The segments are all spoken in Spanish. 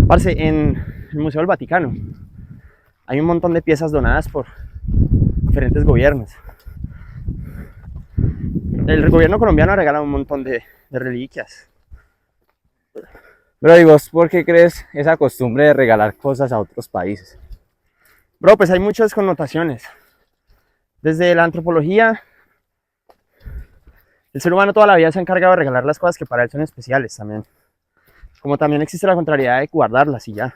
Parce, en el Museo del Vaticano hay un montón de piezas donadas por diferentes gobiernos. El gobierno colombiano ha regalado un montón de reliquias. Bro, ¿y vos por qué crees esa costumbre de regalar cosas a otros países? Bro, pues hay muchas connotaciones. Desde la antropología, el ser humano toda la vida se ha encargado de regalar las cosas que para él son especiales también. Como también existe la contrariedad de guardarlas y ya.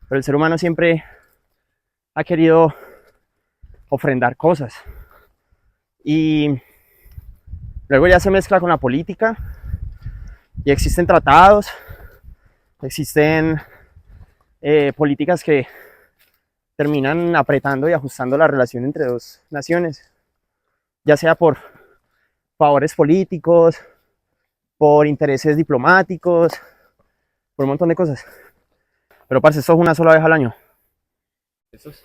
Pero el ser humano siempre ha querido ofrendar cosas. Y luego ya se mezcla con la política y existen tratados, existen políticas que terminan apretando y ajustando la relación entre dos naciones, ya sea por favores políticos, por intereses diplomáticos, por un montón de cosas. Pero parce, esto es una sola vez al año. ¿Esos?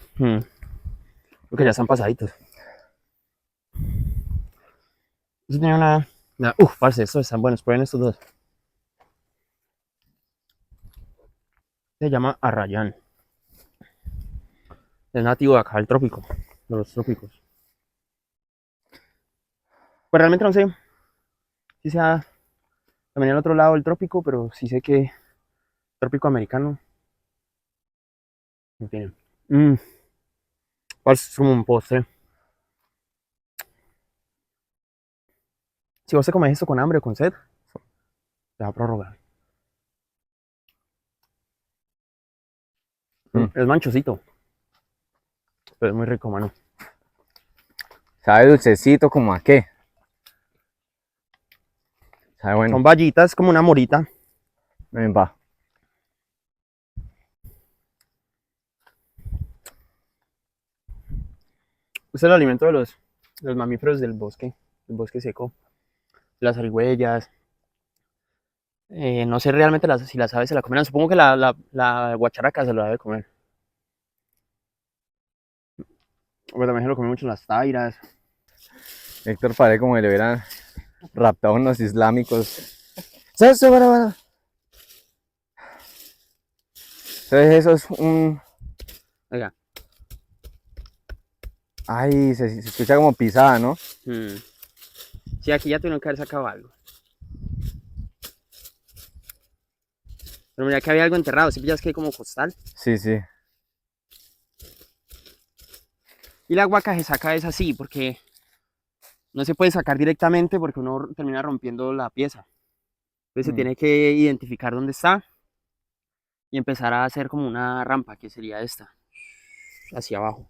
Porque ya están pasaditos. Eso tenía una. Parce, estos están buenos, prueben estos dos. Se llama arrayán. Es nativo de acá, del trópico, de los trópicos. Pues realmente no sé si sea también el otro lado del trópico, pero sí sé que trópico americano no tiene. Parce, es como un postre. Si vos te comes esto con hambre o con sed, te va a prorrogar. Es manchosito, pero es muy rico, mano. ¿Sabe dulcecito como a qué? ¿Sabe bueno? Son vallitas como una morita. Ven, va. Es el alimento de los mamíferos del bosque seco. Las zarigüeyas. No sé realmente si las aves se la comerán. Supongo que la guacharaca se lo debe comer. Pero también se lo comen mucho las tairas. Héctor parece como si le hubieran raptado unos islámicos. ¿Sabes eso, bueno? Entonces eso es un... Oiga. Ay, se escucha como pisada, ¿no? Sí, aquí ya tuvieron que haber sacado algo. Pero mira que había algo enterrado. Si pillas que hay como costal. Sí, sí. Y la guaca se saca es así, porque no se puede sacar directamente porque uno termina rompiendo la pieza. Entonces se tiene que identificar dónde está y empezar a hacer como una rampa, que sería esta, hacia abajo.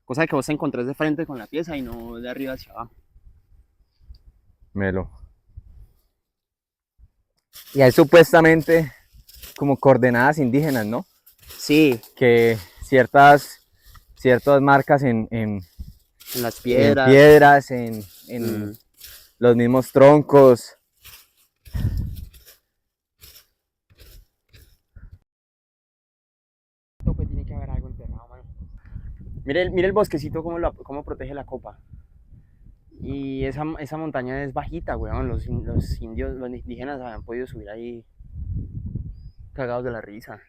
Cosa que vos te encontrés de frente con la pieza y no de arriba hacia abajo. Melo. Y hay supuestamente como coordenadas indígenas, ¿no? Sí, Que ciertas marcas en las en piedras. piedras, en los mismos troncos. Pues tiene que haber algo enterrado, mano. Mire el bosquecito cómo protege la copa. Y esa montaña es bajita, weón. Los indios, los indígenas habían podido subir ahí cagados de la risa.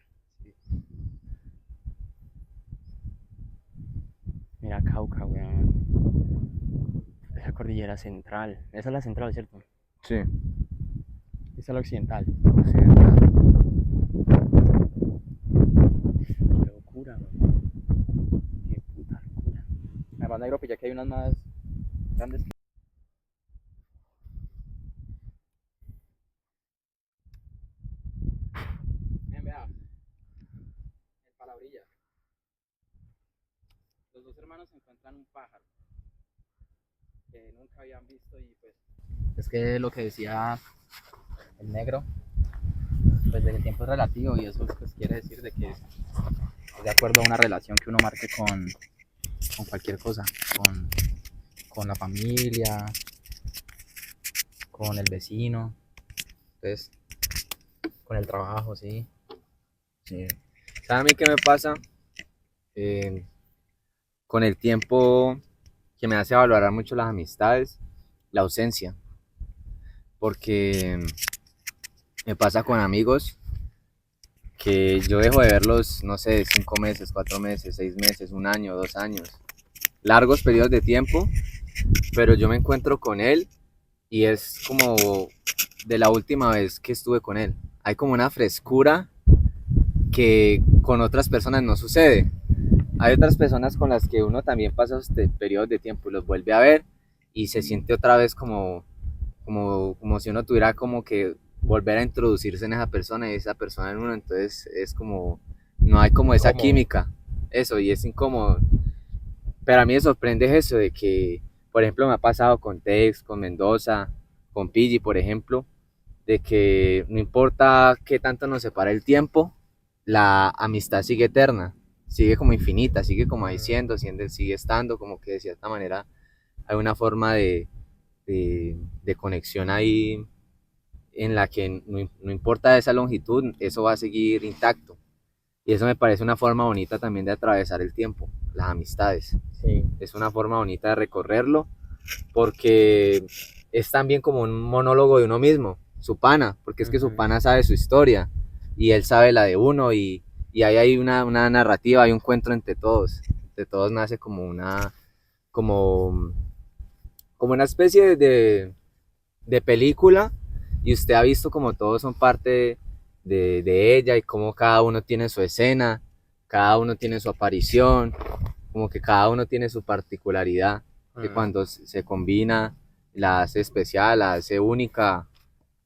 Mira Cauca, weón. Esa cordillera central. Esa es la central, ¿cierto? Sí. Esa es la occidental. Sí. Qué locura, weón. Qué puta locura. Además, negro, pues ya que hay unas más grandes. Bien, vea. En Palabrilla. Los dos hermanos encuentran un pájaro que nunca habían visto y pues... Es que lo que decía el negro, pues de que el tiempo es relativo y eso pues quiere decir de que es de acuerdo a una relación que uno marque con cualquier cosa, con la familia, con el vecino, entonces, con el trabajo, sí. Sí. ¿Sabe a mí qué me pasa? Eh, con el tiempo que me hace valorar mucho las amistades, la ausencia, porque me pasa con amigos que yo dejo de verlos, no sé, 5 meses, 4 meses, 6 meses, 1 año, 2 años, largos periodos de tiempo, pero yo me encuentro con él y es como de la última vez que estuve con él. Hay como una frescura que con otras personas no sucede. Hay otras personas con las que uno también pasa este periodo de tiempo y los vuelve a ver y se siente otra vez como si uno tuviera como que volver a introducirse en esa persona y esa persona en uno, entonces es como, no hay como esa química, eso, y es incómodo. Pero a mí me sorprende eso de que, por ejemplo, me ha pasado con Tex, con Mendoza, con Pidgey, por ejemplo, de que no importa qué tanto nos separa el tiempo, la amistad sigue eterna, sigue como infinita, sigue como ahí sigue estando, como que de cierta manera hay una forma de conexión ahí en la que no importa esa longitud, eso va a seguir intacto. Y eso me parece una forma bonita también de atravesar el tiempo, las amistades. Sí. Es una forma bonita de recorrerlo porque es también como un monólogo de uno mismo, su pana, porque es que su pana sabe su historia y él sabe la de uno y ahí hay una narrativa, hay un encuentro entre todos nace como, como una especie de película y usted ha visto como todos son parte de ella y como cada uno tiene su escena, cada uno tiene su aparición, como que cada uno tiene su particularidad, que cuando se combina la hace especial, la hace única,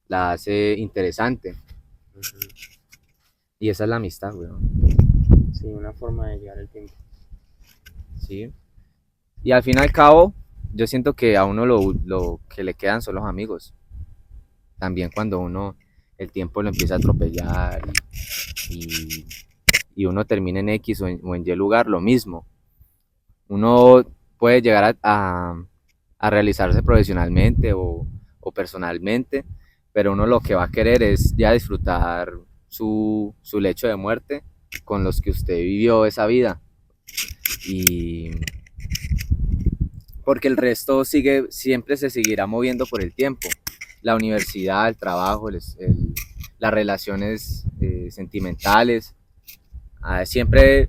la hace interesante. Y esa es la amistad, weón. Sí, una forma de llegar al tiempo. Sí. Y al fin y al cabo, yo siento que a uno lo que le quedan son los amigos. También cuando uno, el tiempo lo empieza a atropellar y uno termina en X o en Y lugar, lo mismo. Uno puede llegar a realizarse profesionalmente o personalmente, pero uno lo que va a querer es ya disfrutar su lecho de muerte con los que usted vivió esa vida. Y porque el resto siempre se seguirá moviendo por el tiempo. La universidad, el trabajo, las relaciones sentimentales, siempre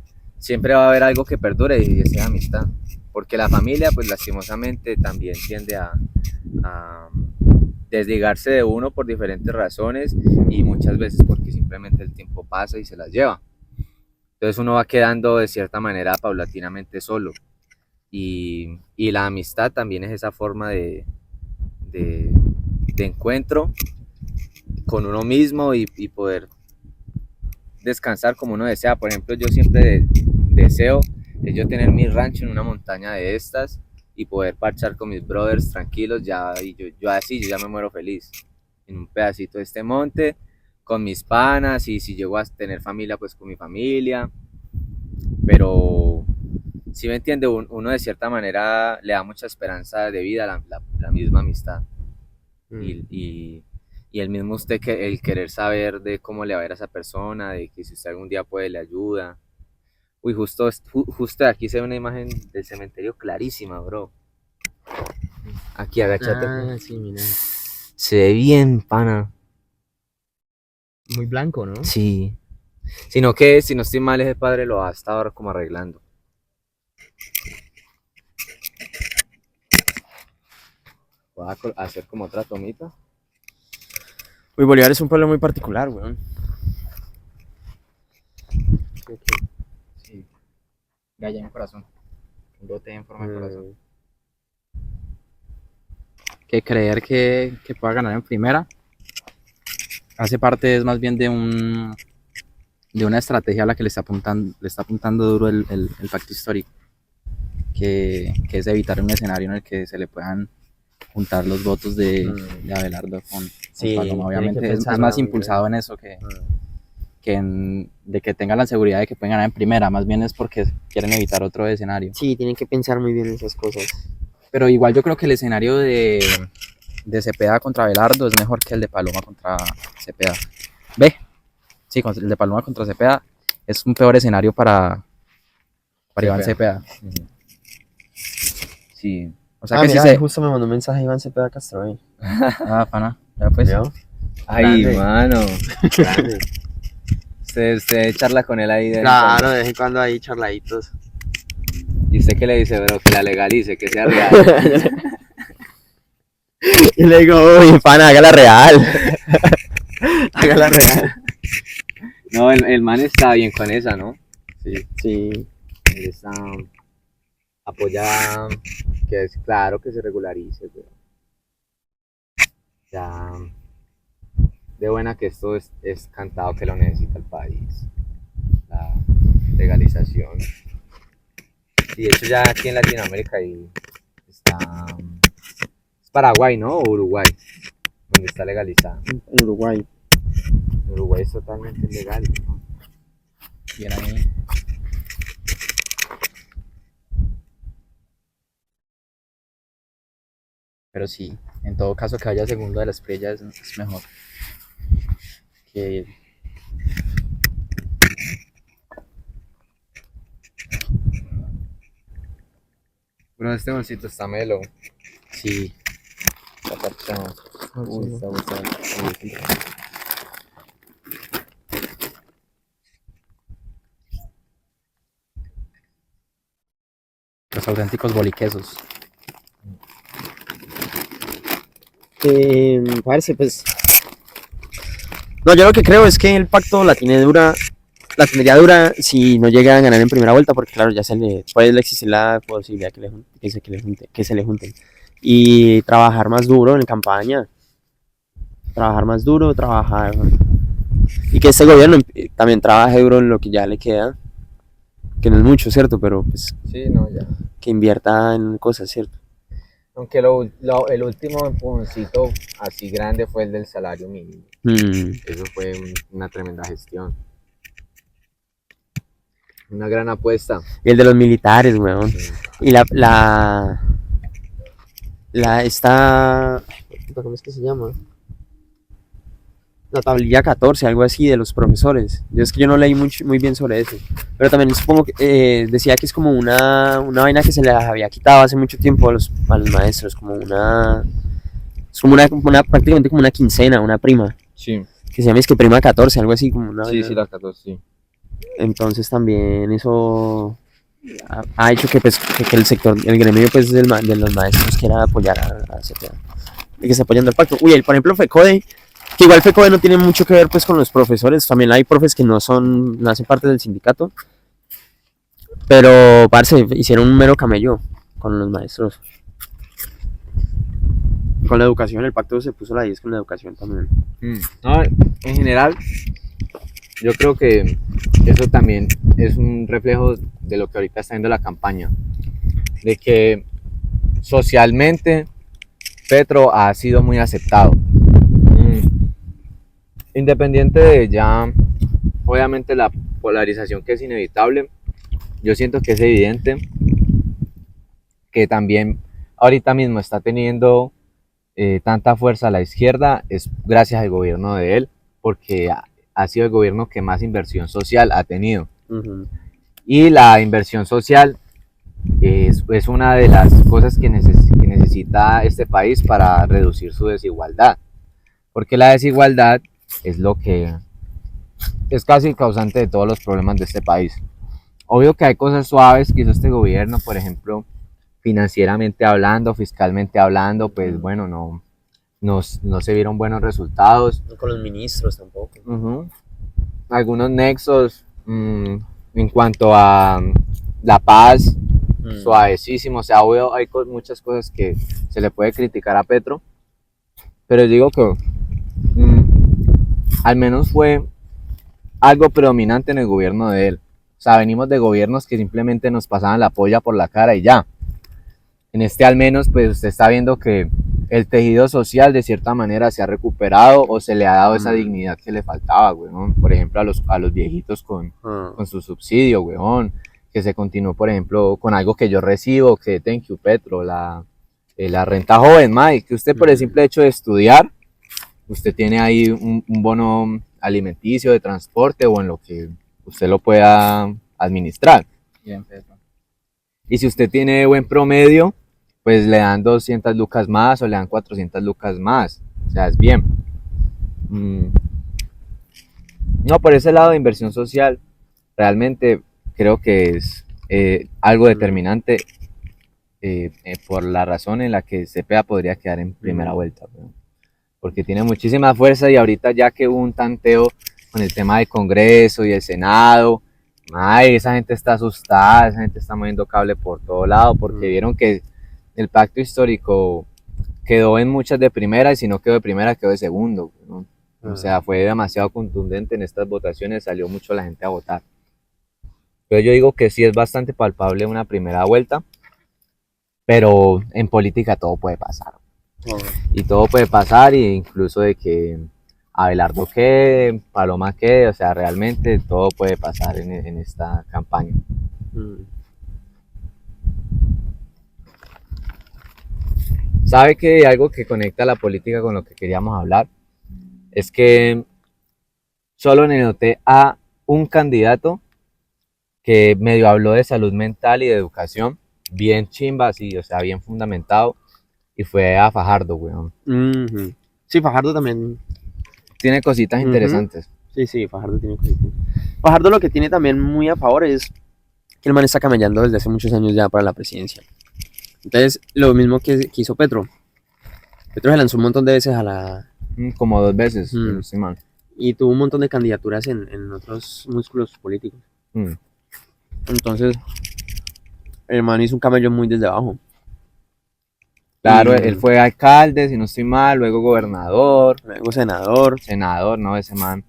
va a haber algo que perdure y esa es amistad. Porque la familia, pues lastimosamente también tiende a desligarse de uno por diferentes razones y muchas veces porque simplemente el tiempo pasa y se las lleva. Entonces uno va quedando de cierta manera paulatinamente solo. Y la amistad también es esa forma de encuentro con uno mismo y poder descansar como uno desea. Por ejemplo, yo siempre deseo yo tener mi rancho en una montaña de estas y poder parchar con mis brothers tranquilos, yo así, yo ya me muero feliz, en un pedacito de este monte, con mis panas, y si llego a tener familia, pues con mi familia, pero si me entiende, uno de cierta manera le da mucha esperanza de vida a la misma amistad. Y el mismo usted, el querer saber de cómo le va a ir a esa persona, de que si usted algún día puede, le ayuda. Uy, justo aquí se ve una imagen del cementerio clarísima, bro. Aquí, agachate. Ah, sí, mira. Se ve bien, pana. Muy blanco, ¿no? Sí. Sino que, si no estoy mal, ese padre lo ha estado ahora como arreglando. Voy a hacer como otra tomita. Uy, Bolívar es un pueblo muy particular, weón. Sí. Galla en corazón. Un bote en forma de corazón. Que creer que pueda ganar en primera hace parte es más bien de una estrategia a la que le está apuntando duro el pacto histórico, que es evitar un escenario en el que se le puedan juntar los votos de Abelardo con Paloma. Obviamente es más impulsado en eso que de que tengan la seguridad de que pueden ganar en primera, más bien es porque quieren evitar otro escenario. Sí, tienen que pensar muy bien esas cosas. Pero igual yo creo que el escenario de Cepeda contra Abelardo es mejor que el de Paloma contra Cepeda. ¿Ve? Sí, el de Paloma contra Cepeda es un peor escenario para Iván Cepeda. Sí. O sea que mira, justo me mandó un mensaje Iván Cepeda Castro ahí. pana, ya pues. Ay, Grande. mano. Grande. Usted charla con él ahí. Claro, de vez en cuando hay charladitos. ¿Y usted qué le dice, bro? Que la legalice, que sea real. Y le digo, uy, pana, hágala real. Hágala real. No, el man está bien con esa, ¿no? Sí. Sí. Él está... apoya que es claro que se regularice, pero ya de buena que esto es cantado que lo necesita el país, la legalización. Y de hecho ya aquí en Latinoamérica ahí está, es Paraguay, ¿no? O Uruguay, donde está legalizado. En Uruguay. En Uruguay es totalmente ilegal, ¿no? Bien ahí. Pero sí, en todo caso que vaya segundo de la estrella es mejor. Que Bro, este bolsito está melo. sí, Está parchado. Uy, está gustando. los auténticos boliquesos. Parece, pues. No, yo lo que creo es que el pacto la tendría dura si no llega a ganar en primera vuelta, porque claro, ya puede existir la posibilidad que se le junten. Y trabajar más duro en campaña. Trabajar más duro, y que este gobierno también trabaje duro en lo que ya le queda, que no es mucho, ¿cierto? Pero pues Sí, no, ya. que invierta en cosas, ¿cierto? Aunque el último empujoncito así grande fue el del salario mínimo. Eso fue una tremenda gestión. Una gran apuesta. Y el de los militares, weón. Sí. Y ¿cómo es que se llama? La tablilla 14, algo así, de los profesores. Es que yo no leí muy bien sobre eso. Pero también supongo que decía que es como una vaina que se les había quitado hace mucho tiempo a los maestros, es como prácticamente como una quincena, una prima, Sí, que se llama, es que prima 14, algo así, como una sí, vaina. sí, la 14, sí. Entonces también eso ha hecho que, pues, que el sector, el gremio pues, de los maestros quiera apoyar a CPA, y que está apoyando el pacto. Uy, por ejemplo, FECODE, que igual FECODE no tiene mucho que ver pues con los profesores, también hay profes que no hacen parte del sindicato, pero parce, hicieron un mero camello con los maestros. Con la educación, el pacto se puso la 10 con la educación también. No, en general, yo creo que eso también es un reflejo de lo que ahorita está viendo la campaña, de que socialmente Petro ha sido muy aceptado. Independiente de ya, obviamente la polarización que es inevitable, yo siento que es evidente que también ahorita mismo está teniendo tanta fuerza a la izquierda, es gracias al gobierno de él, porque ha sido el gobierno que más inversión social ha tenido. Y la inversión social es una de las cosas que necesita este país para reducir su desigualdad, porque la desigualdad es lo que es casi el causante de todos los problemas de este país. Obvio que hay cosas suaves que hizo este gobierno, por ejemplo, financieramente hablando, fiscalmente hablando, pues bueno, no se vieron buenos resultados. No con los ministros tampoco. Algunos nexos en cuanto a la paz, suavecísimo. O sea, obvio, hay muchas cosas que se le puede criticar a Petro, pero digo que al menos fue algo predominante en el gobierno de él. O sea, venimos de gobiernos que simplemente nos pasaban la polla por la cara y ya. En este al menos, pues usted está viendo que el tejido social de cierta manera se ha recuperado o se le ha dado esa dignidad que le faltaba, weón. Por ejemplo, a los viejitos con su subsidio, weón. Que se continuó, por ejemplo, con algo que yo recibo, que thank you, Petro, la renta joven, Mike, que usted por el simple hecho de estudiar, usted tiene ahí un bono alimenticio, de transporte o en lo que usted lo pueda administrar. Bien, Petro. Y si usted tiene buen promedio, pues le dan 200 lucas más o le dan 400 lucas más. O sea, es bien. No, por ese lado de inversión social, realmente creo que es algo determinante por la razón en la que Cepeda podría quedar en primera vuelta, weón. Porque tiene muchísima fuerza y ahorita ya que hubo un tanteo con el tema del Congreso y el Senado, ay, esa gente está asustada, esa gente está moviendo cable por todo lado porque vieron que el pacto histórico quedó en muchas de primera y si no quedó de primera quedó de segundo, ¿no? O sea, fue demasiado contundente en estas votaciones, salió mucho la gente a votar. Pero yo digo que sí es bastante palpable una primera vuelta, pero en política todo puede pasar. Y todo puede pasar, e incluso de que Abelardo quede, Paloma quede, o sea, realmente todo puede pasar en esta campaña. ¿Sabe que algo que conecta la política con lo que queríamos hablar? Es que solo le noté a un candidato que medio habló de salud mental y de educación, bien chimba, así, o sea, bien fundamentado, y fue a Fajardo, weón. Sí, Fajardo también. Tiene cositas interesantes. Sí, Fajardo tiene cositas. Fajardo lo que tiene también muy a favor es que el man está camellando desde hace muchos años ya para la presidencia. Entonces, lo mismo que hizo Petro. Petro se lanzó un montón de veces a la... Como 2 veces, no estoy mal. Y tuvo un montón de candidaturas en otros músculos políticos. Entonces, el man hizo un camello muy desde abajo. Claro, él fue alcalde, si no estoy mal, luego gobernador. Luego senador. Senador, ¿no? Ese man.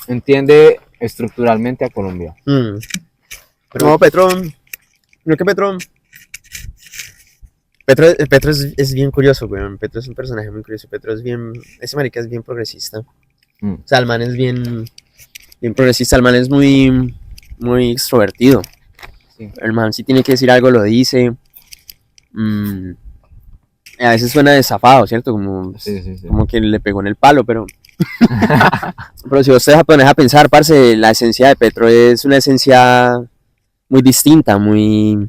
Entiende estructuralmente a Colombia. Pero no, Petro... Creo que Petro es bien curioso, weón. Petro es un personaje muy curioso. Petro es bien... Ese marica es bien progresista. O sea, el man es bien progresista. El man es muy extrovertido. Sí. El man si tiene que decir algo lo dice. A veces suena desafado, ¿cierto? Como, sí. Como que le pegó en el palo, pero... pero si usted se pone a pensar, parce, la esencia de Petro es una esencia muy distinta, muy...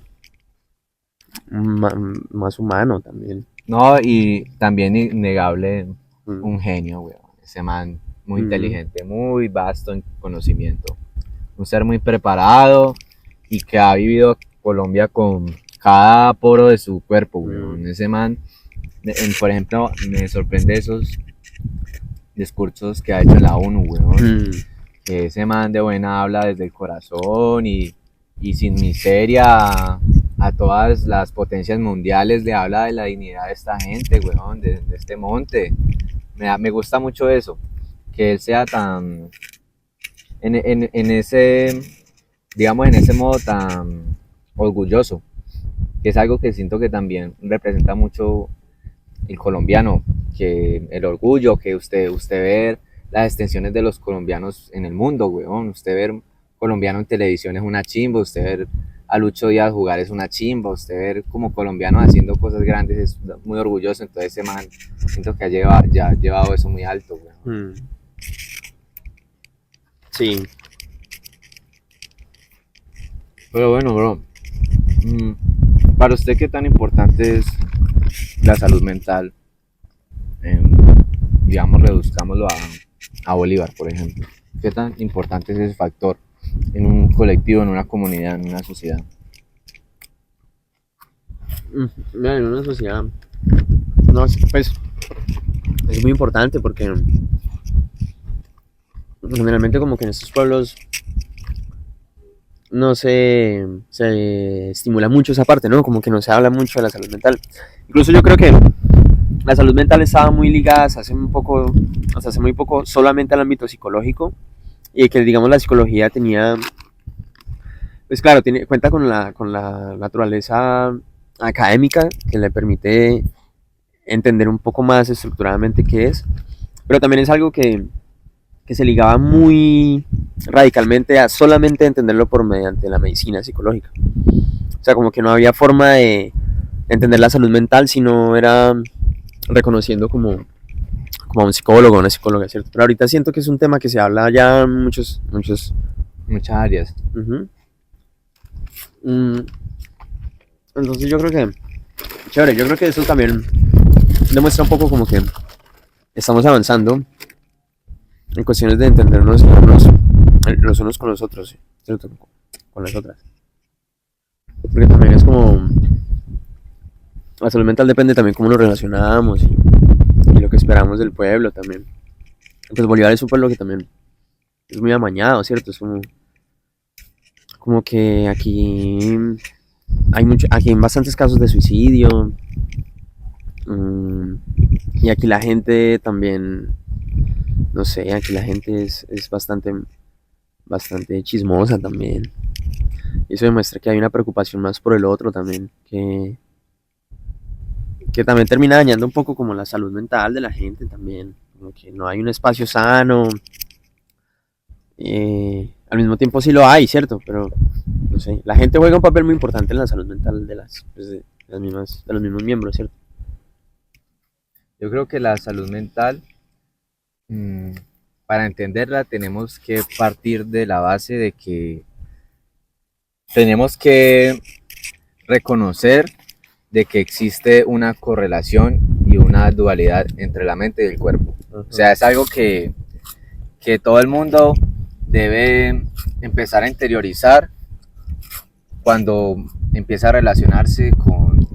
más humano también. No, y también innegable, un genio, weón. Ese man muy inteligente, muy vasto en conocimiento. Un ser muy preparado y que ha vivido Colombia con cada poro de su cuerpo, weón. Ese man, por ejemplo, me sorprende esos discursos que ha hecho en la ONU, weón. Que ese man de buena habla desde el corazón y sin miseria a todas las potencias mundiales le habla de la dignidad de esta gente, weón, de este monte. Me gusta mucho eso, que él sea tan, en ese, digamos, en ese modo tan orgulloso, que es algo que siento que también representa mucho el colombiano, que el orgullo, que usted ver las extensiones de los colombianos en el mundo, weón, usted ver colombiano en televisión es una chimba, usted ver a Lucho Díaz jugar es una chimba, usted ver como colombiano haciendo cosas grandes es muy orgulloso, entonces ese man siento que ya ha llevado eso muy alto, weón. Sí. Pero bueno, bro, para usted, ¿qué tan importante es la salud mental? Digamos, reduzcámoslo a Bolívar, por ejemplo. ¿Qué tan importante es ese factor en un colectivo, en una comunidad, en una sociedad? Mira, en una sociedad, no, pues, es muy importante porque generalmente como que en estos pueblos no se estimula mucho esa parte, ¿no? Como que no se habla mucho de la salud mental. Incluso yo creo que la salud mental estaba muy ligada hasta hace muy poco solamente al ámbito psicológico, y que digamos la psicología tenía, pues claro, cuenta con la naturaleza académica que le permite entender un poco más estructuradamente qué es, pero también es algo que se ligaba muy radicalmente a solamente entenderlo por mediante la medicina psicológica. O sea, como que no había forma de entender la salud mental si no era reconociendo como a un psicólogo o una psicóloga, ¿cierto? Pero ahorita siento que es un tema que se habla ya en muchas áreas. Entonces yo creo que chévere, yo creo que eso también demuestra un poco como que estamos avanzando en cuestiones de entendernos los unos con los otros, ¿cierto? Con las otras. Porque también es como, la salud mental depende también cómo nos relacionamos y lo que esperamos del pueblo también. Pues Bolívar es un pueblo que también es muy amañado, ¿cierto? Es como que aquí hay bastantes casos de suicidio. Y aquí la gente también, no sé, aquí la gente es bastante chismosa también. Y eso demuestra que hay una preocupación más por el otro también, que también termina dañando un poco como la salud mental de la gente también. Como que no hay un espacio sano. Al mismo tiempo sí lo hay, ¿cierto? Pero, no sé, la gente juega un papel muy importante en la salud mental de los mismos miembros, ¿cierto? Yo creo que la salud mental, mm, para entenderla, tenemos que partir de la base de que tenemos que reconocer de que existe una correlación y una dualidad entre la mente y el cuerpo. O sea, es algo que todo el mundo debe empezar a interiorizar cuando empieza a relacionarse con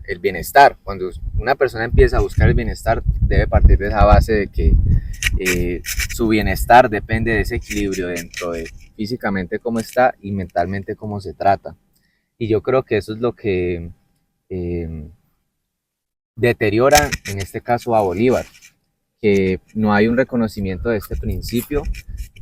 el bienestar. Cuando una persona empieza a buscar el bienestar, debe partir de esa base de que su bienestar depende de ese equilibrio dentro de físicamente cómo está y mentalmente cómo se trata. Y yo creo que eso es lo que eh, deteriora en este caso a Bolívar, que no hay un reconocimiento de este principio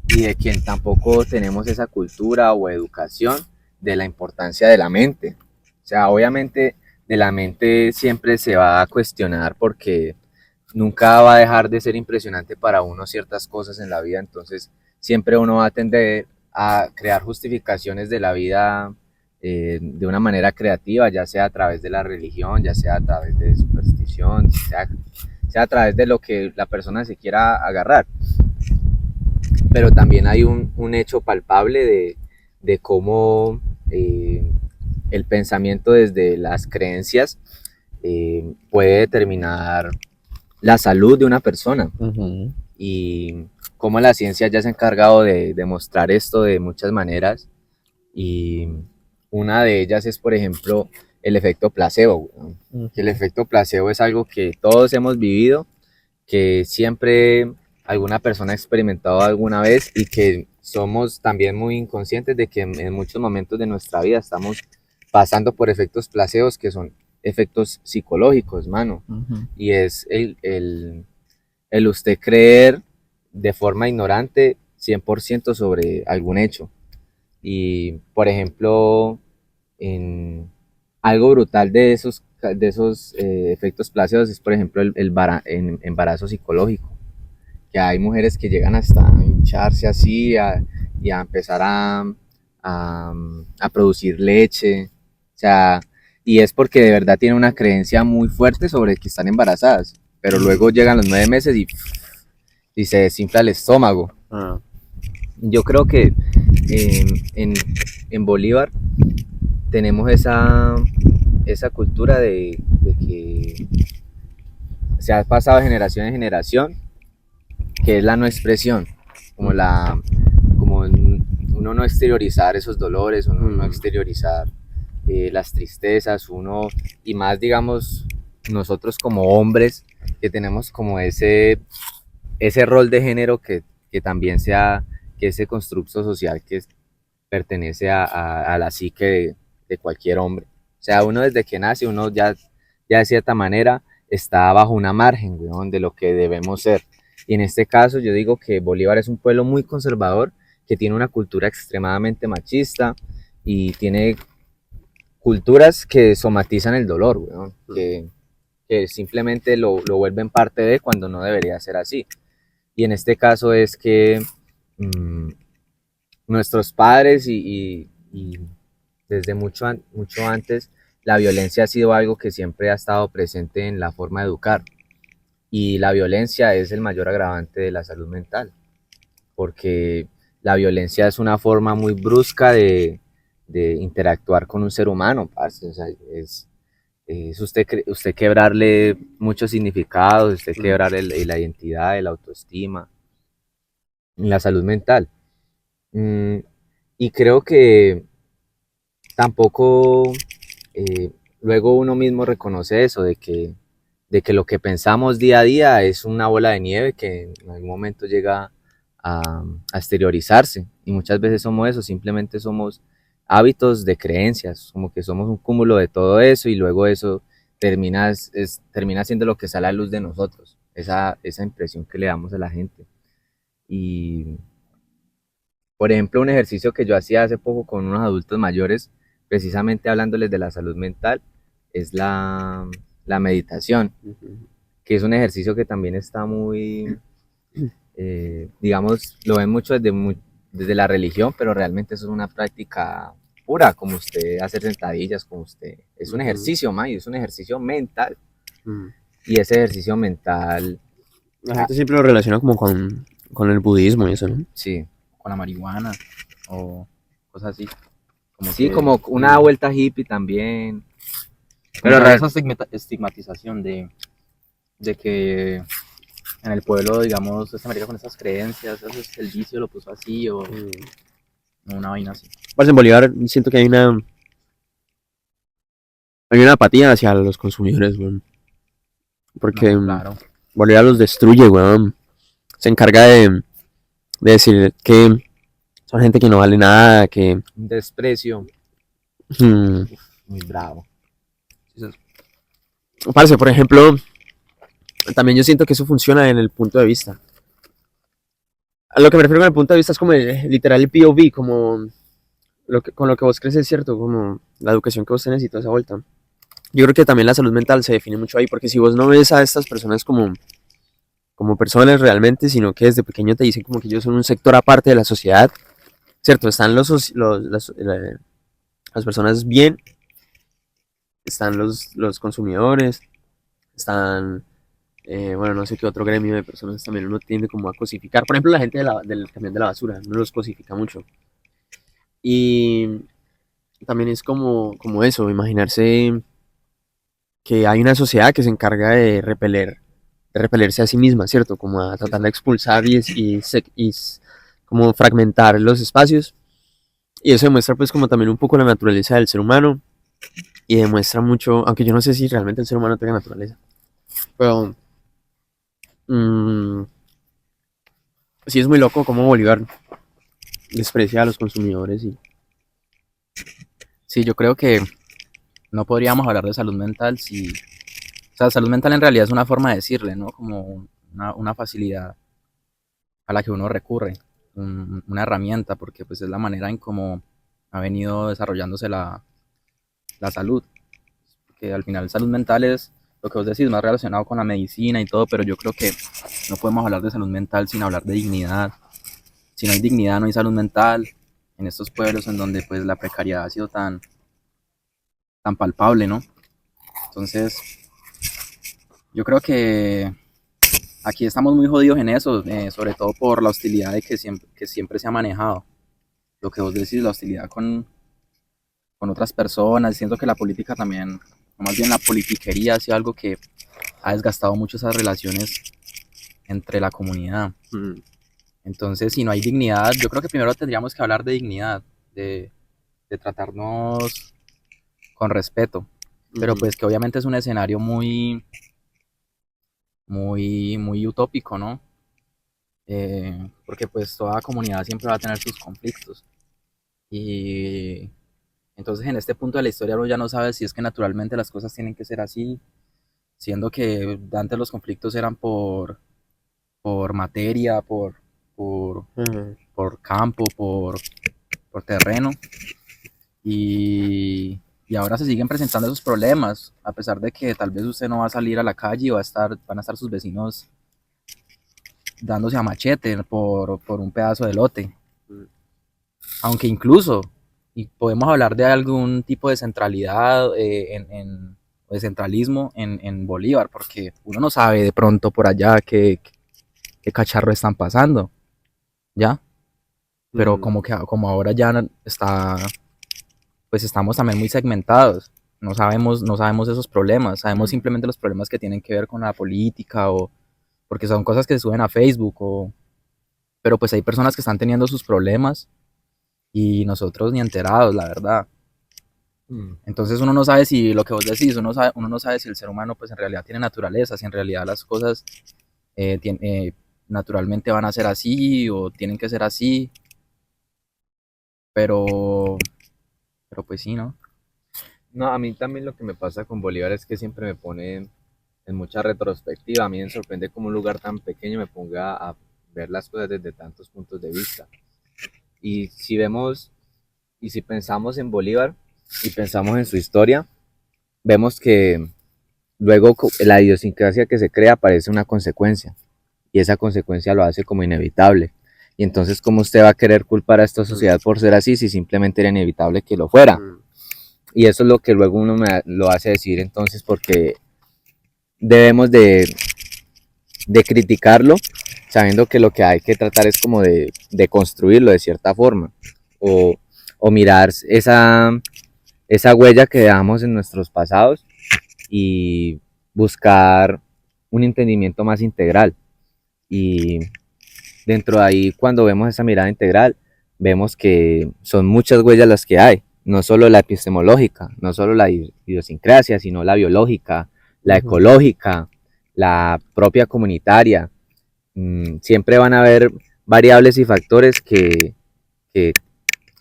y de que tampoco tenemos esa cultura o educación de la importancia de la mente. O sea, obviamente de la mente siempre se va a cuestionar porque nunca va a dejar de ser impresionante para uno ciertas cosas en la vida, entonces siempre uno va a tender a crear justificaciones de la vida de una manera creativa, ya sea a través de la religión, ya sea a través de superstición, sea a través de lo que la persona se quiera agarrar. Pero también hay un hecho palpable de cómo el pensamiento desde las creencias puede determinar la salud de una persona. Y cómo la ciencia ya se ha encargado de demostrar esto de muchas maneras. Y una de ellas es, por ejemplo, el efecto placebo. Que el efecto placebo es algo que todos hemos vivido, que siempre alguna persona ha experimentado alguna vez y que somos también muy inconscientes de que en muchos momentos de nuestra vida estamos pasando por efectos placebos que son efectos psicológicos, mano. Y es el usted creer de forma ignorante 100% sobre algún hecho. Y, por ejemplo, en algo brutal de esos efectos placebos es, por ejemplo, el embarazo psicológico, que hay mujeres que llegan hasta hincharse así y a empezar a producir leche, o sea, y es porque de verdad tienen una creencia muy fuerte sobre que están embarazadas, pero luego llegan los 9 meses y se desinfla el estómago. Ah. Yo creo que en, en Bolívar tenemos esa cultura de que se ha pasado de generación en generación, que es la no expresión, como uno no exteriorizar esos dolores, uno no exteriorizar las tristezas, y más digamos nosotros como hombres, que tenemos como ese rol de género que también sea, que ese constructo social que pertenece a la psique de cualquier hombre. O sea, uno desde que nace, uno ya de cierta manera está bajo una margen, weón, de lo que debemos ser. Y en este caso yo digo que Bolívar es un pueblo muy conservador, que tiene una cultura extremadamente machista y tiene culturas que somatizan el dolor, weón, que simplemente lo vuelven parte de cuando no debería ser así. Y en este caso es que nuestros padres y desde mucho antes, la violencia ha sido algo que siempre ha estado presente en la forma de educar. Y la violencia es el mayor agravante de la salud mental, porque la violencia es una forma muy brusca de interactuar con un ser humano, parce. O sea, es usted quebrarle muchos significados, usted quebrar la identidad, la autoestima, la salud mental. Mm, y creo que tampoco luego uno mismo reconoce eso, de que lo que pensamos día a día es una bola de nieve que en algún momento llega a exteriorizarse. Y muchas veces somos eso, simplemente somos hábitos de creencias, como que somos un cúmulo de todo eso y luego eso termina siendo lo que sale a la luz de nosotros, esa impresión que le damos a la gente. Y, por ejemplo, un ejercicio que yo hacía hace poco con unos adultos mayores, precisamente hablándoles de la salud mental, es la meditación, que es un ejercicio que también está muy, digamos, lo ven mucho desde la religión, pero realmente eso es una práctica pura, como usted hacer sentadillas, como usted, es un ejercicio, man, es un ejercicio mental, y ese ejercicio mental, La gente siempre lo relaciona como con el budismo y eso, ¿no? sí, Con la marihuana o cosas así. Como sí, que, como una vuelta hippie también, pero pero esa estigmatización de que en el pueblo, digamos, esta marica con esas creencias, entonces el vicio lo puso así o una vaina así. Parce, en Bolívar siento que hay una apatía hacia los consumidores, weón. Porque No, claro. Bolívar los destruye, weón. Se encarga de decir que son gente que no vale nada, que... un desprecio mm, muy bravo. parce, por ejemplo, también yo siento que eso funciona en el punto de vista. A lo que me refiero con el punto de vista es como literal el POV, como con lo que vos crees es cierto, como la educación que vos tenés y toda esa vuelta. Yo creo que también la salud mental se define mucho ahí, porque si vos no ves a estas personas como personas realmente, sino que desde pequeño te dicen como que ellos son un sector aparte de la sociedad, cierto, están las personas bien, están los consumidores, están, bueno, no sé qué otro gremio de personas también uno tiende como a cosificar. Por ejemplo, la gente del camión de la basura, uno los cosifica mucho. Y también es como eso, imaginarse que hay una sociedad que se encarga de repelerse a sí misma, ¿cierto? Como a tratar de expulsar y como fragmentar los espacios. Y eso demuestra pues como también un poco la naturaleza del ser humano y demuestra mucho, aunque yo no sé si realmente el ser humano tenga naturaleza, pero mmm, sí es muy loco como Bolívar desprecia a los consumidores y... Sí, yo creo que no podríamos hablar de salud mental si... O sea, salud mental en realidad es una forma de decirle, ¿no? Como una facilidad a la que uno recurre, una herramienta, porque pues es la manera en cómo ha venido desarrollándose la salud. Que al final salud mental es lo que vos decís, más relacionado con la medicina y todo, pero yo creo que no podemos hablar de salud mental sin hablar de dignidad. Si no hay dignidad, no hay salud mental. En estos pueblos en donde pues la precariedad ha sido tan palpable, ¿no? Entonces, yo creo que aquí estamos muy jodidos en eso, sobre todo por la hostilidad que siempre se ha manejado. Lo que vos decís, la hostilidad con otras personas. Siento que la política también, o más bien la politiquería, ha sido algo que ha desgastado mucho esas relaciones entre la comunidad. Entonces, si no hay dignidad, yo creo que primero tendríamos que hablar de dignidad, de tratarnos con respeto. Pero pues que obviamente es un escenario muy utópico, ¿no? Porque pues toda comunidad siempre va a tener sus conflictos. Y entonces en este punto de la historia uno ya no sabe si es que naturalmente las cosas tienen que ser así, siendo que antes los conflictos eran por materia, por campo, por terreno. Y ahora se siguen presentando esos problemas, a pesar de que tal vez usted no va a salir a la calle y van a estar sus vecinos dándose a machete por un pedazo de lote. Aunque incluso, y podemos hablar de algún tipo de centralidad o de centralismo en Bolívar, porque uno no sabe de pronto por allá qué cacharro están pasando, ¿ya? Pero como ahora ya está, pues estamos también muy segmentados. no sabemos esos problemas, sabemos simplemente los problemas que tienen que ver con la política o porque son cosas que se suben a Facebook pero pues hay personas que están teniendo sus problemas y nosotros ni enterados, la verdad. Entonces uno no sabe si lo que vos decís, uno no sabe si el ser humano pues en realidad tiene naturaleza, si en realidad las cosas naturalmente van a ser así o tienen que ser así, pero, pero pues sí, ¿no? No, a mí también lo que me pasa con Bolívar es que siempre me pone en mucha retrospectiva. A mí me sorprende como un lugar tan pequeño me ponga a ver las cosas desde tantos puntos de vista. Y si vemos, y si pensamos en Bolívar y pensamos en su historia, vemos que luego la idiosincrasia que se crea parece una consecuencia y esa consecuencia lo hace como inevitable. Y entonces, ¿cómo usted va a querer culpar a esta sociedad por ser así si simplemente era inevitable que lo fuera? Y eso es lo que luego uno lo hace decir entonces porque debemos de criticarlo sabiendo que lo que hay que tratar es como de construirlo de cierta forma o mirar esa huella que dejamos en nuestros pasados y buscar un entendimiento más integral. Y dentro de ahí, cuando vemos esa mirada integral, vemos que son muchas huellas las que hay, no solo la epistemológica, no solo la idiosincrasia, sino la biológica, la ecológica, la propia comunitaria. Siempre van a haber variables y factores que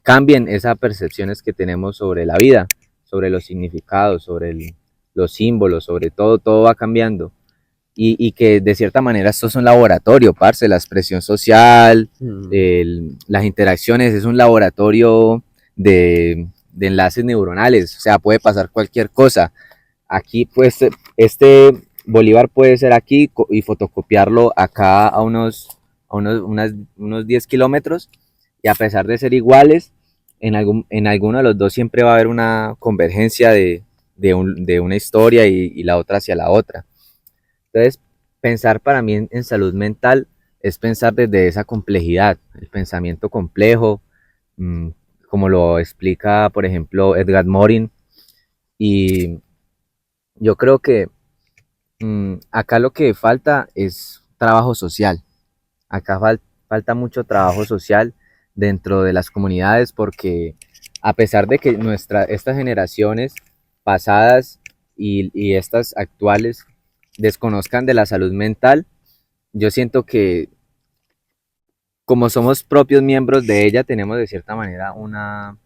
cambien esas percepciones que tenemos sobre la vida, sobre los significados, sobre los símbolos, sobre todo, todo va cambiando. Y que de cierta manera esto es un laboratorio, parce, la expresión social, las interacciones, es un laboratorio de enlaces neuronales, o sea, puede pasar cualquier cosa. Aquí, pues, este Bolívar puede ser aquí y fotocopiarlo acá unos 10 kilómetros, y a pesar de ser iguales, en alguno de los dos siempre va a haber una convergencia de una historia y la otra hacia la otra. Entonces, pensar para mí en salud mental es pensar desde esa complejidad, el pensamiento complejo, mmm, como lo explica, por ejemplo, Edgar Morin. Y yo creo que acá lo que falta es trabajo social. Acá falta mucho trabajo social dentro de las comunidades porque a pesar de que estas generaciones pasadas y estas actuales desconozcan de la salud mental, yo siento que como somos propios miembros de ella, tenemos de cierta manera una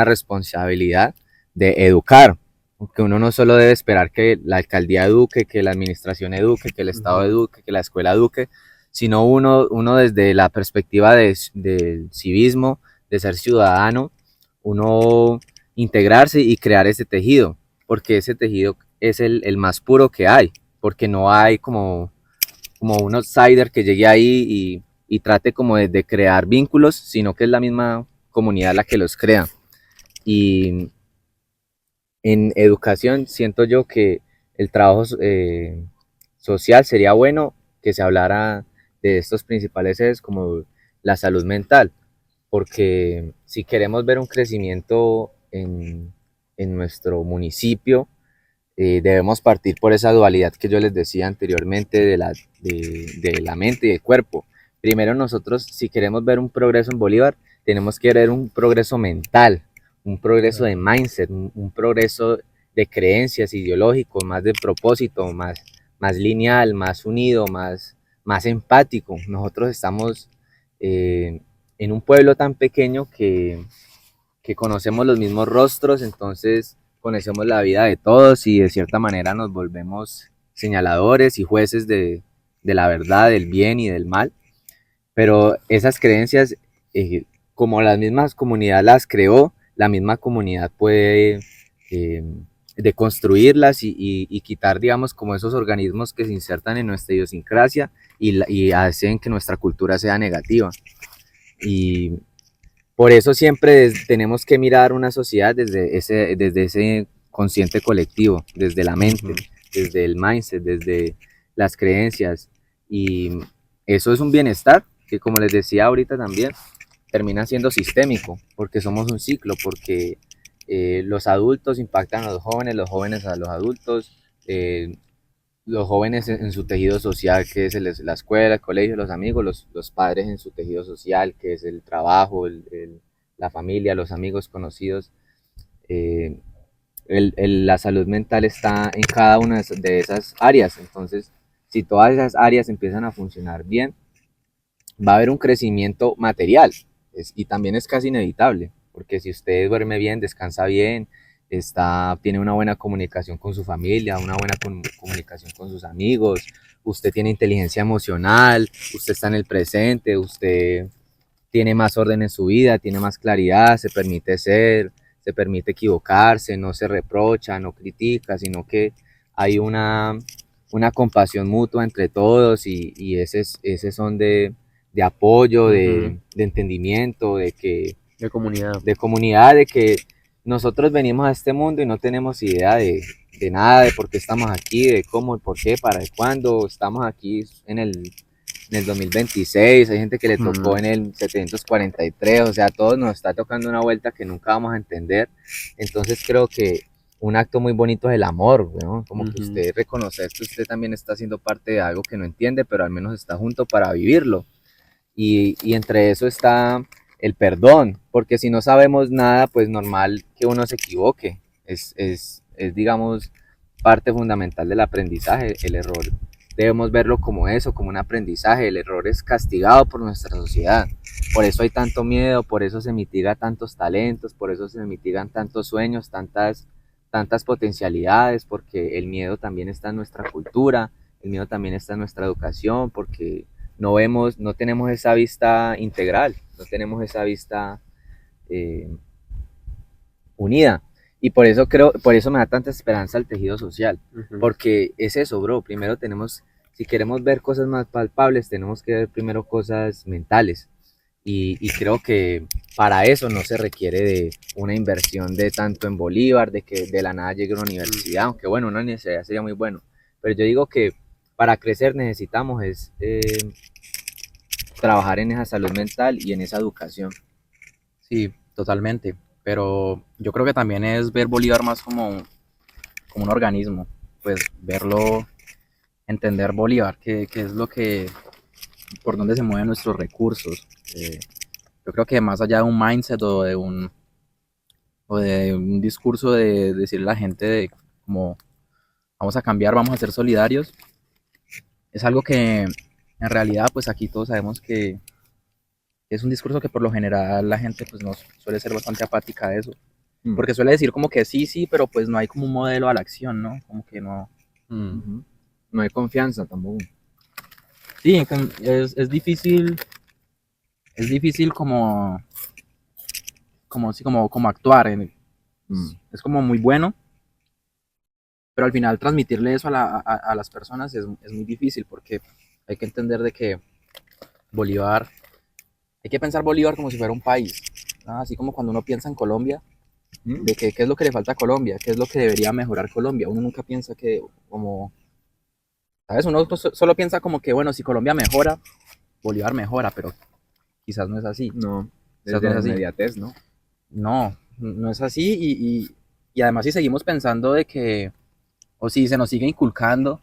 responsabilidad de educar, porque uno no solo debe esperar que la alcaldía eduque, que la administración eduque, que el Estado eduque, que la escuela eduque, sino uno desde la perspectiva del civismo, de ser ciudadano, uno integrarse y crear ese tejido, porque ese tejido es el más puro que hay, porque no hay como un outsider que llegue ahí y trate como de crear vínculos, sino que es la misma comunidad la que los crea. Y en educación siento yo que el trabajo social sería bueno que se hablara de estos principales ejes como la salud mental, porque si queremos ver un crecimiento en nuestro municipio, debemos partir por esa dualidad que yo les decía anteriormente de la mente y el cuerpo. Primero nosotros, si queremos ver un progreso en Bolívar, tenemos que ver un progreso mental, un progreso de mindset, un progreso de creencias ideológicos, más de propósito, más lineal, más unido, más empático. Nosotros estamos en un pueblo tan pequeño que conocemos los mismos rostros, entonces conocemos la vida de todos y de cierta manera nos volvemos señaladores y jueces de la verdad, del bien y del mal. Pero esas creencias, como las mismas comunidades las creó, la misma comunidad puede deconstruirlas y quitar, digamos, como esos organismos que se insertan en nuestra idiosincrasia y hacen que nuestra cultura sea negativa. Y por eso siempre tenemos que mirar una sociedad desde ese consciente colectivo, desde la mente, desde el mindset, desde las creencias. Y eso es un bienestar que, como les decía ahorita también, termina siendo sistémico, porque somos un ciclo, porque los adultos impactan a los jóvenes a los adultos, los jóvenes en su tejido social, que es la escuela, el colegio, los amigos, los padres en su tejido social, que es el trabajo, la familia, los amigos conocidos. Eh, la salud mental está en cada una de esas áreas. Entonces, si todas esas áreas empiezan a funcionar bien, va a haber un crecimiento material y también es casi inevitable, porque si usted duerme bien, descansa bien, tiene una buena comunicación con su familia, una buena comunicación con sus amigos, usted tiene inteligencia emocional, usted está en el presente, usted tiene más orden en su vida, tiene más claridad, se permite ser, se permite equivocarse, no se reprocha, no critica, sino que hay una compasión mutua entre todos y ese son de apoyo, de entendimiento, De comunidad. de que nosotros venimos a este mundo y no tenemos idea de nada, de por qué estamos aquí, de cómo, por qué, para cuándo estamos aquí en el 2026, hay gente que le tocó en el 743, o sea, a todos nos está tocando una vuelta que nunca vamos a entender. Entonces creo que un acto muy bonito es el amor, ¿no? Como que usted reconocer que usted también está siendo parte de algo que no entiende, pero al menos está junto para vivirlo. Y entre eso está el perdón, porque si no sabemos nada, pues normal que uno se equivoque. Digamos, parte fundamental del aprendizaje, el error. Debemos verlo como eso, como un aprendizaje. El error es castigado por nuestra sociedad. Por eso hay tanto miedo, por eso se mitigan tantos talentos, por eso se mitigan tantos sueños, tantas potencialidades, porque el miedo también está en nuestra cultura, el miedo también está en nuestra educación, porque no tenemos esa vista integral, no tenemos esa vista eh, unida. Y por eso me da tanta esperanza el tejido social, porque es eso, bro. Primero si queremos ver cosas más palpables, tenemos que ver primero cosas mentales. Y creo que para eso no se requiere de una inversión de tanto en Bolívar, de que de la nada llegue a una universidad, aunque bueno, una universidad sería muy bueno. Pero yo digo que para crecer necesitamos trabajar en esa salud mental y en esa educación. Sí, totalmente. Pero yo creo que también es ver Bolívar más como un organismo. Pues verlo, entender Bolívar, qué es lo que, por dónde se mueven nuestros recursos. Yo creo que más allá de un mindset o de un discurso de decirle a la gente de como vamos a cambiar, vamos a ser solidarios, es algo que en realidad pues aquí todos sabemos que es un discurso que por lo general la gente pues no suele ser bastante apática a eso. Porque suele decir como que sí, pero pues no hay como un modelo a la acción, ¿no? Como que no. No hay confianza tampoco. Sí, es difícil como actuar. Es como muy bueno, pero al final transmitirle eso a las personas es muy difícil porque hay que entender de que Bolívar, hay que pensar Bolívar como si fuera un país, ¿no? Así como cuando uno piensa en Colombia, de que qué es lo que le falta a Colombia, qué es lo que debería mejorar Colombia. Uno nunca piensa que como, ¿sabes? Uno solo piensa como que, bueno, si Colombia mejora, Bolívar mejora, pero quizás no es así. No, Quizás desde no la es así. inmediatez, ¿no? No es así y además si seguimos pensando de que, o si se nos sigue inculcando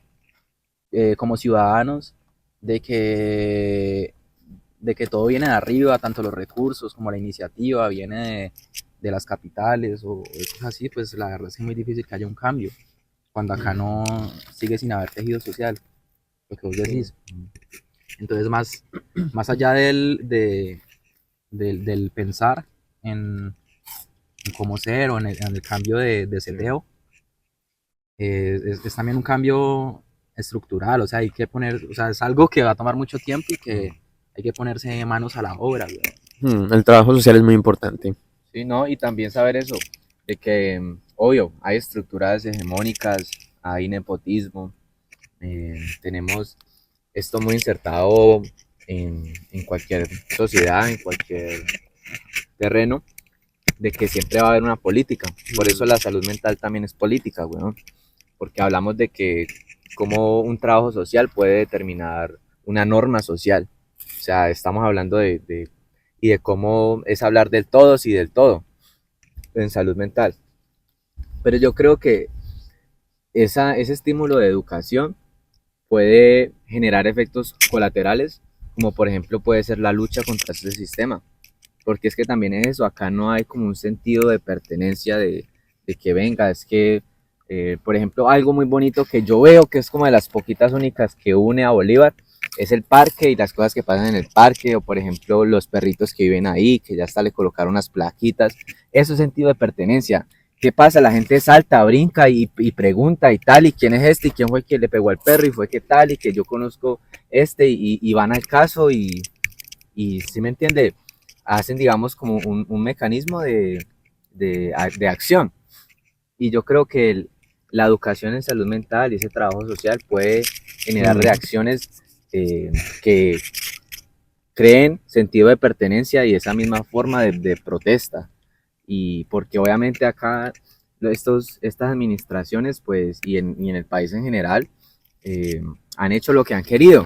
como ciudadanos, de que, de que todo viene de arriba, tanto los recursos como la iniciativa viene de las capitales o cosas así, pues la verdad es que es muy difícil que haya un cambio, cuando acá no sigue sin haber tejido social, lo que vos decís. Entonces más allá del pensar en cómo ser o en el cambio de seteo, es también un cambio estructural, o sea, hay que poner, o sea, es algo que va a tomar mucho tiempo y que hay que ponerse manos a la obra, ¿verdad? El trabajo social es muy importante. Sí, ¿no? Y también saber eso, de que, obvio, hay estructuras hegemónicas, hay nepotismo, tenemos esto muy insertado en cualquier sociedad, en cualquier terreno, de que siempre va a haber una política. Por eso la salud mental también es política, weón. Porque hablamos de que cómo un trabajo social puede determinar una norma social. O sea, estamos hablando y de cómo es hablar del todos y del todo. en salud mental. Pero yo creo que ese estímulo de educación puede generar efectos colaterales, como por ejemplo puede ser la lucha contra este sistema. Porque es que también es eso, acá no hay como un sentido de pertenencia de que venga, es que, por ejemplo, algo muy bonito que yo veo que es como de las poquitas únicas que une a Bolívar, es el parque y las cosas que pasan en el parque, o por ejemplo los perritos que viven ahí, que ya hasta le colocaron unas plaquitas, eso es sentido de pertenencia. ¿Qué pasa? La gente salta, brinca y pregunta y tal, y quién es este, y quién fue quien le pegó al perro, y fue que tal, y que yo conozco este, y van al caso, y ¿sí me entiende? Hacen, digamos, como un mecanismo de acción. Y yo creo que la educación en salud mental y ese trabajo social puede generar reacciones que creen sentido de pertenencia y esa misma forma de protesta. Y porque obviamente acá estas administraciones, pues, y en el país en general, han hecho lo que han querido.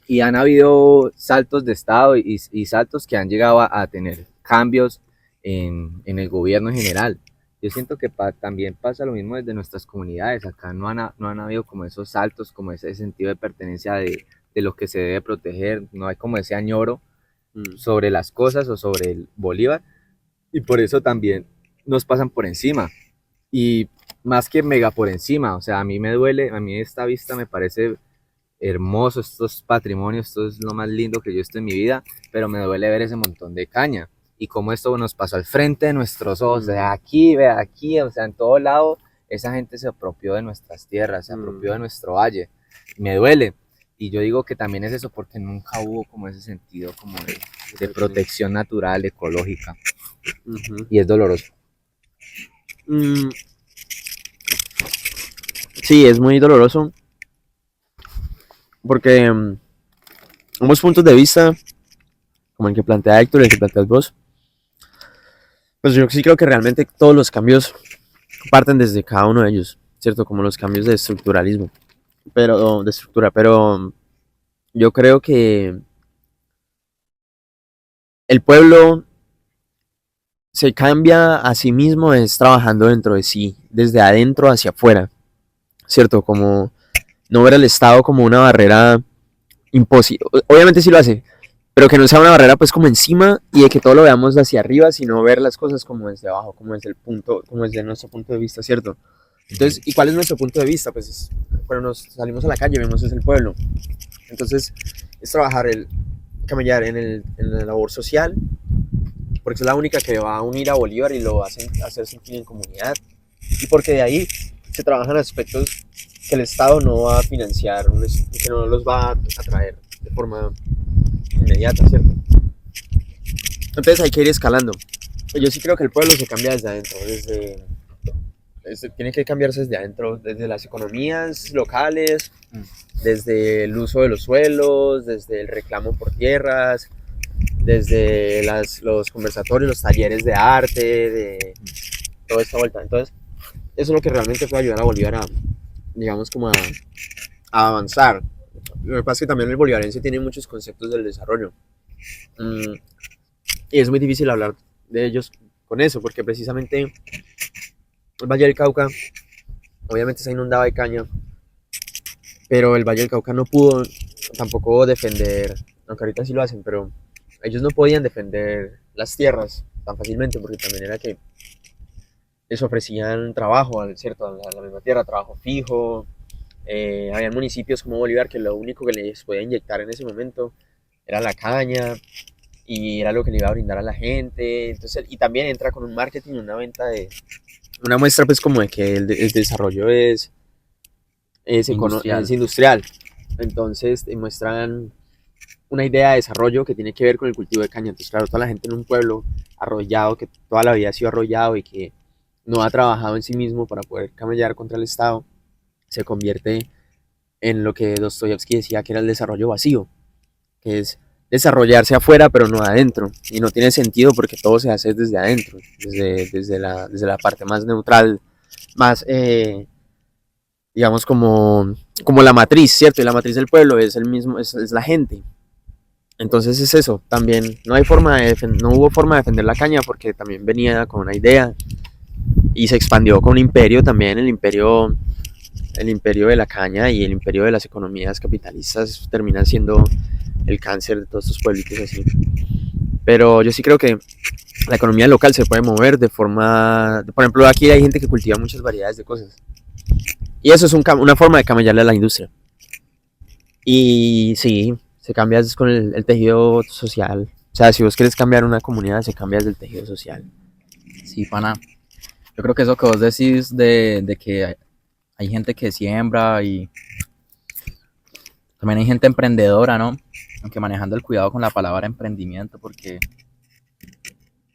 Y han habido saltos de estado y saltos que han llegado a tener cambios en el gobierno en general. Yo siento que también pasa lo mismo desde nuestras comunidades. Acá no han habido como esos saltos, como ese sentido de pertenencia de lo que se debe proteger. No hay como ese añoro sobre las cosas o sobre el Bolívar. Y por eso también nos pasan por encima. Y más que mega por encima, o sea, a mí me duele, a mí esta vista me parece hermoso, estos patrimonios, esto es lo más lindo que yo he visto en mi vida, pero me duele ver ese montón de caña y cómo esto nos pasó al frente de nuestros ojos, de aquí, ve aquí, o sea, en todo lado, esa gente se apropió de nuestras tierras, se apropió de nuestro valle, me duele, y yo digo que también es eso porque nunca hubo como ese sentido como de protección natural, ecológica, y es doloroso. Sí, es muy doloroso porque ambos puntos de vista, como el que plantea Héctor y el que planteas vos, pues yo sí creo que realmente todos los cambios parten desde cada uno de ellos, ¿cierto? Como los cambios de estructuralismo, pero de estructura, pero yo creo que el pueblo se cambia a sí mismo es trabajando dentro de sí, desde adentro hacia afuera, ¿cierto? Como no ver al Estado como una barrera imposible. Obviamente sí lo hace, pero que no sea una barrera pues como encima y de que todo lo veamos hacia arriba, sino ver las cosas como desde abajo, como desde el punto, como desde nuestro punto de vista, ¿cierto? Entonces, ¿y cuál es nuestro punto de vista? Pues cuando nos salimos a la calle vemos es el pueblo. Entonces, es trabajar camellar en la labor social, porque es la única que va a unir a Bolívar y lo va a hacer sentir en comunidad. Y porque de ahí se trabajan aspectos que el Estado no va a financiar, que no los va a traer de forma inmediata, ¿cierto? Entonces hay que ir escalando. Yo sí creo que el pueblo se cambia desde adentro, tiene que cambiarse desde adentro, desde las economías locales, desde el uso de los suelos, desde el reclamo por tierras, desde los conversatorios, los talleres de arte, de toda esta vuelta. Entonces, eso es lo que realmente puede ayudar a Bolívar a, digamos, como a avanzar. Lo que pasa es que también el bolivarense tiene muchos conceptos del desarrollo. Y es muy difícil hablar de ellos con eso, porque precisamente el Valle del Cauca, obviamente está inundado de caña, pero el Valle del Cauca no pudo tampoco defender, aunque ahorita sí lo hacen, pero ellos no podían defender las tierras tan fácilmente, porque también era que les ofrecían trabajo, ¿cierto? A la misma tierra, trabajo fijo. Habían municipios como Bolívar que lo único que les podía inyectar en ese momento era la caña y era lo que le iba a brindar a la gente. Entonces, y también entra con un marketing, una venta una muestra pues como de que el desarrollo es industrial. Entonces muestran una idea de desarrollo que tiene que ver con el cultivo de caña. Entonces, claro, toda la gente en un pueblo arrollado, que toda la vida ha sido arrollado y que no ha trabajado en sí mismo para poder camellar contra el Estado, se convierte en lo que Dostoyevsky decía que era el desarrollo vacío, que es desarrollarse afuera pero no adentro, y no tiene sentido porque todo se hace desde adentro, desde la parte más neutral, más, digamos, como la matriz, ¿cierto? Y la matriz del pueblo es el mismo, es la gente. Entonces es eso, también no hubo forma de defender la caña porque también venía con una idea y se expandió con un imperio también, el imperio de la caña y el imperio de las economías capitalistas terminan siendo el cáncer de todos estos pueblitos así. Pero yo sí creo que la economía local se puede mover de forma, por ejemplo, aquí hay gente que cultiva muchas variedades de cosas y eso es una forma de camellarle a la industria. Y sí, se cambia con el tejido social. O sea, si vos querés cambiar una comunidad, se cambia desde el tejido social. Sí, pana. Yo creo que eso que vos decís de que hay gente que siembra y también hay gente emprendedora, ¿no? Aunque manejando el cuidado con la palabra emprendimiento porque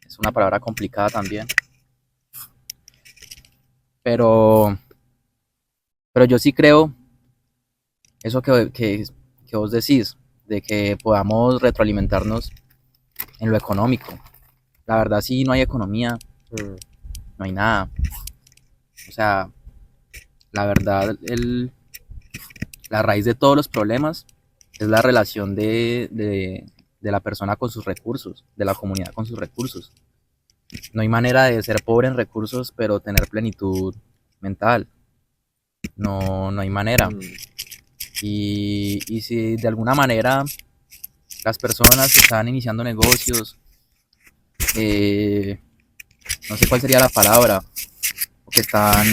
es una palabra complicada también. Pero yo sí creo eso que vos decís, de que podamos retroalimentarnos en lo económico. La verdad, si no hay economía, no hay nada. O sea, la verdad, la raíz de todos los problemas es la relación de la persona con sus recursos, de la comunidad con sus recursos. No hay manera de ser pobre en recursos, pero tener plenitud mental. No hay manera. Y si de alguna manera las personas que están iniciando negocios, no sé cuál sería la palabra, o que están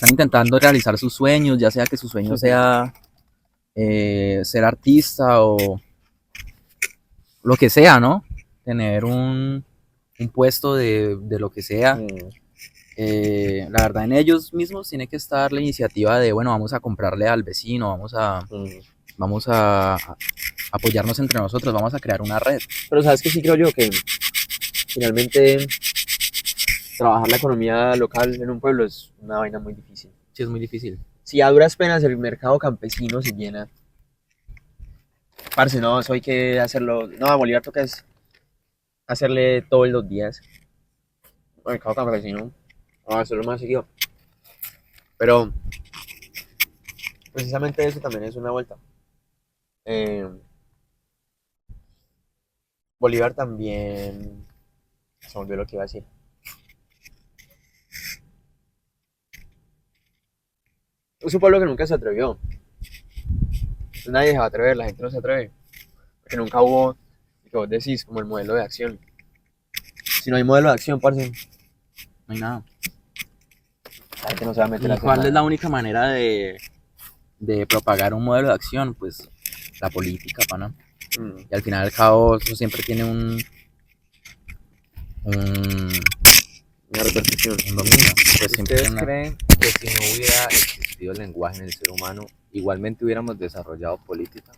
intentando realizar sus sueños, ya sea que su sueño sea ser artista o lo que sea, ¿no? Tener un puesto de lo que sea. La verdad, en ellos mismos tiene que estar la iniciativa de, bueno, vamos a comprarle al vecino, vamos a apoyarnos entre nosotros, vamos a crear una red. Pero sabes que sí creo yo que finalmente trabajar la economía local en un pueblo es una vaina muy difícil. Sí, es muy difícil. Si a duras penas el mercado campesino se llena, parce, no, eso hay que hacerlo. No, a Bolívar toca es hacerle todos los días. El mercado campesino, vamos a hacerlo más seguido. Pero precisamente eso también es una vuelta. Bolívar también. Se me olvidó lo que iba a decir. Es un pueblo que nunca se atrevió. Nadie se va a atrever, la gente no se atreve. Porque nunca hubo, lo que vos decís, como el modelo de acción. Si no hay modelo de acción, parce, No hay nada. la gente no se va a meter a ¿Y hacer cuál es la nada. única manera de propagar un modelo de acción? Pues la política, pana. Y al final y al cabo, eso siempre tiene un Una repercusión. dominio. Pues siempre ¿Ustedes tiene una... creen que si no hubiera existido el lenguaje en el ser humano, igualmente hubiéramos desarrollado política?